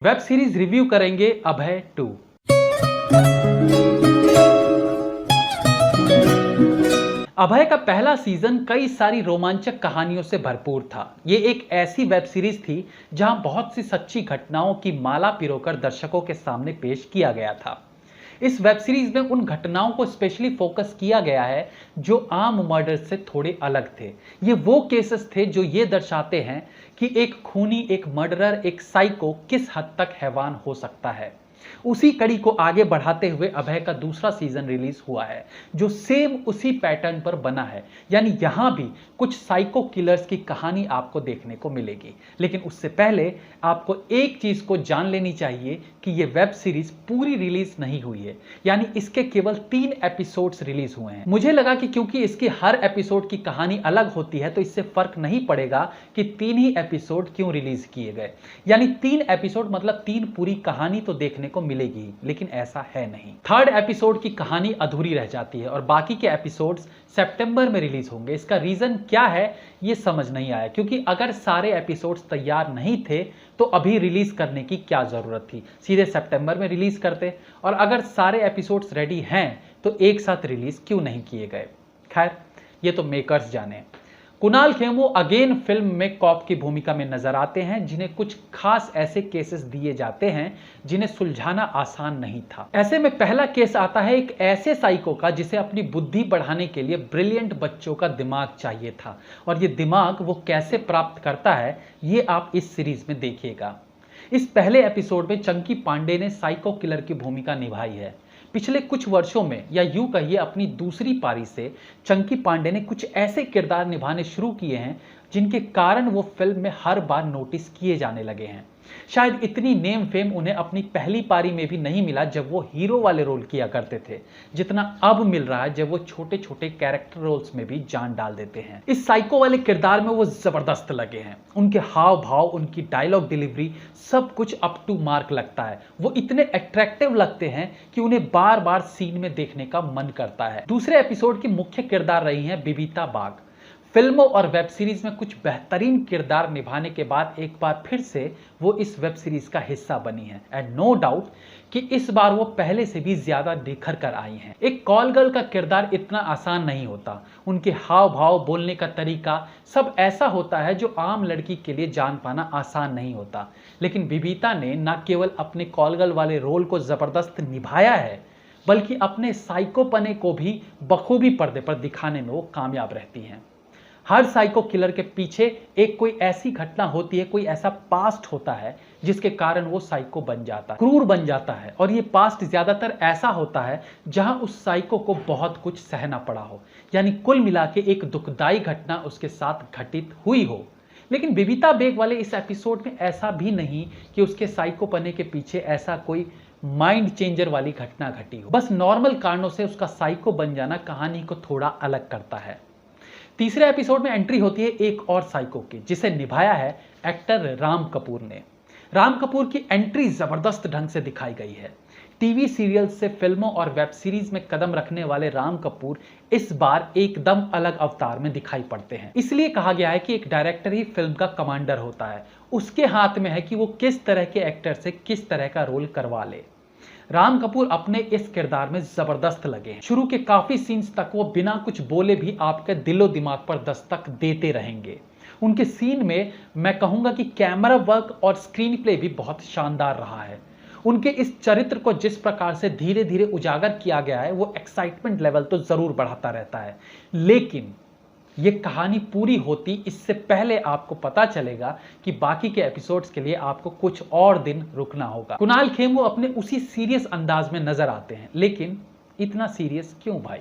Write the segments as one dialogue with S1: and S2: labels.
S1: Web series review करेंगे अभय 2। अभय का पहला सीजन कई सारी रोमांचक कहानियों से भरपूर था। ये एक ऐसी वेब सीरीज थी जहां बहुत सी सच्ची घटनाओं की माला पिरोकर दर्शकों के सामने पेश किया गया था। इस वेब सीरीज में उन घटनाओं को स्पेशली फोकस किया गया है जो आम मर्डर से थोड़े अलग थे। ये वो केसेस थे जो ये दर्शाते हैं कि एक खूनी, एक मर्डरर, एक साइको किस हद तक हैवान हो सकता है। उसी कड़ी को आगे बढ़ाते हुए अभय का दूसरा सीजन रिलीज हुआ है जो सेम उसी पैटर्न पर बना है। यानी यहां भी कुछ साइको किलर्स की कहानी आपको देखने को मिलेगी। लेकिन उससे पहले आपको एक चीज को जान लेनी चाहिए कि यह वेब सीरीज पूरी रिलीज नहीं हुई है, यानी इसके केवल 3 एपिसोड्स रिलीज हुए हैं। मुझे लगा कि क्योंकि इसकी हर एपिसोड की कहानी अलग होती है तो इससे फर्क नहीं पड़ेगा कि 3 ही एपिसोड क्यों रिलीज किए गए। यानी 3 एपिसोड मतलब 3 पूरी कहानी तो देखने को मिलेगी, लेकिन ऐसा है नहीं। थर्ड एपिसोड की कहानी अधूरी रह जाती है और बाकी के एपिसोड्स सितंबर में रिलीज होंगे। इसका रीजन क्या है ये समझ नहीं आया, क्योंकि अगर सारे एपिसोड्स तैयार नहीं थे तो अभी रिलीज करने की क्या जरूरत थी, सीधे सितंबर में रिलीज करते। और अगर सारे एपिसोड्स रेडी हैं तो एक साथ रिलीज क्यों नहीं किए गए। खैर, ये तो मेकर्स जाने। कुणाल खेमू अगेन फिल्म में कॉप की भूमिका में नजर आते हैं, जिन्हें कुछ खास ऐसे केसेस दिए जाते हैं जिन्हें सुलझाना आसान नहीं था। ऐसे में पहला केस आता है एक ऐसे साइको का जिसे अपनी बुद्धि बढ़ाने के लिए ब्रिलियंट बच्चों का दिमाग चाहिए था, और ये दिमाग वो कैसे प्राप्त करता है ये आप इस सीरीज में देखिएगा। इस पहले एपिसोड में चंकी पांडे ने साइको किलर की भूमिका निभाई है। पिछले कुछ वर्षों में, या यूं कहिए अपनी दूसरी पारी से, चंकी पांडे ने कुछ ऐसे किरदार निभाने शुरू किए हैं जिनके कारण वो फिल्म में हर बार नोटिस किए जाने लगे हैं। शायद इतनी नेम फेम उन्हें अपनी पहली पारी में भी नहीं मिला जब वो हीरो वाले रोल किया करते थे, जितना अब मिल रहा है जब वो छोटे छोटे कैरेक्टर रोल्स में भी जान डाल देते हैं। इस साइको वाले किरदार में वो जबरदस्त लगे हैं। उनके हाव भाव, उनकी डायलॉग डिलीवरी, सब कुछ अप टू मार्क लगता है। वो इतने अट्रैक्टिव लगते हैं कि उन्हें बार बार सीन में देखने का मन करता है। दूसरे एपिसोड की मुख्य किरदार रही हैं बबीता बाग। फिल्मों और वेब सीरीज में कुछ बेहतरीन किरदार निभाने के बाद एक बार फिर से वो इस वेब सीरीज का हिस्सा बनी है, एंड नो डाउट कि इस बार वो पहले से भी ज्यादा निखर कर आई हैं। एक कॉल गर्ल का किरदार इतना आसान नहीं होता। उनके हाव भाव, बोलने का तरीका सब ऐसा होता है जो आम लड़की के लिए जान पाना आसान नहीं होता। लेकिन बबीता ने न केवल अपने कॉल गर्ल वाले रोल को जबरदस्त निभाया है, बल्कि अपने साइकोपने को भी बखूबी पर्दे पर दिखाने में वो कामयाब रहती हैं। हर साइको किलर के पीछे एक कोई ऐसी घटना होती है, कोई ऐसा पास्ट होता है जिसके कारण वो साइको बन जाता है, क्रूर बन जाता है। और ये पास्ट ज्यादातर ऐसा होता है जहां उस साइको को बहुत कुछ सहना पड़ा हो, यानी कुल मिला के एक दुखदाई घटना उसके साथ घटित हुई हो। लेकिन बबीता बेग वाले इस एपिसोड में ऐसा भी नहीं कि उसके साइकोपने के पीछे ऐसा कोई माइंड चेंजर वाली घटना घटी हो। बस नॉर्मल कारणों से उसका साइको बन जाना कहानी को थोड़ा अलग करता है। तीसरे एपिसोड में एंट्री होती है एक और साइको की, जिसे निभाया है एक्टर राम कपूर ने। राम कपूर की एंट्री जबरदस्त ढंग से दिखाई गई है। टीवी सीरियल से फिल्मों और वेब सीरीज में कदम रखने वाले राम कपूर इस बार एकदम अलग अवतार में दिखाई पड़ते हैं। इसलिए कहा गया है कि एक डायरेक्टर ही फिल्म का कमांडर होता है। उसके हाथ में है कि वो किस तरह के एक्टर से किस तरह का रोल करवा ले। राम कपूर अपने इस किरदार में जबरदस्त लगे हैं। शुरू के काफी सीन्स तक वो बिना कुछ बोले भी आपके दिलो दिमाग पर दस्तक देते रहेंगे। उनके सीन में मैं कहूंगा कि कैमरा वर्क और स्क्रीन प्ले भी बहुत शानदार रहा है। उनके इस चरित्र को जिस प्रकार से धीरे धीरे उजागर किया गया है वो एक्साइटमेंट लेवल तो जरूर बढ़ाता रहता है। लेकिन ये कहानी पूरी होती इससे पहले आपको पता चलेगा कि बाकी के एपिसोड्स के लिए आपको कुछ और दिन रुकना होगा। कुणाल खेमू अपने उसी सीरियस अंदाज में नजर आते हैं, लेकिन इतना सीरियस क्यों भाई?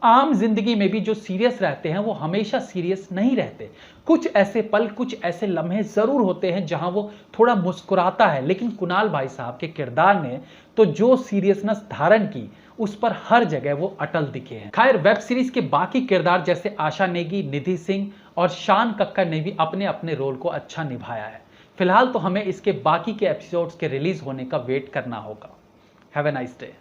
S1: आम जिंदगी में भी जो सीरियस रहते हैं वो हमेशा सीरियस नहीं रहते। कुछ ऐसे पल, कुछ ऐसे लम्हे जरूर होते हैं जहां वो थोड़ा मुस्कुराता है, लेकिन कुणाल भाई साहब के किरदार ने तो जो सीरियसनेस धारण की उस पर हर जगह वो अटल दिखे हैं। खैर, वेब सीरीज के बाकी किरदार जैसे आशा नेगी, निधि सिंह और शान कक्कर ने भी अपने अपने रोल को अच्छा निभाया है। फिलहाल तो हमें इसके बाकी के एपिसोड्स के रिलीज होने का वेट करना होगा। Have a nice day.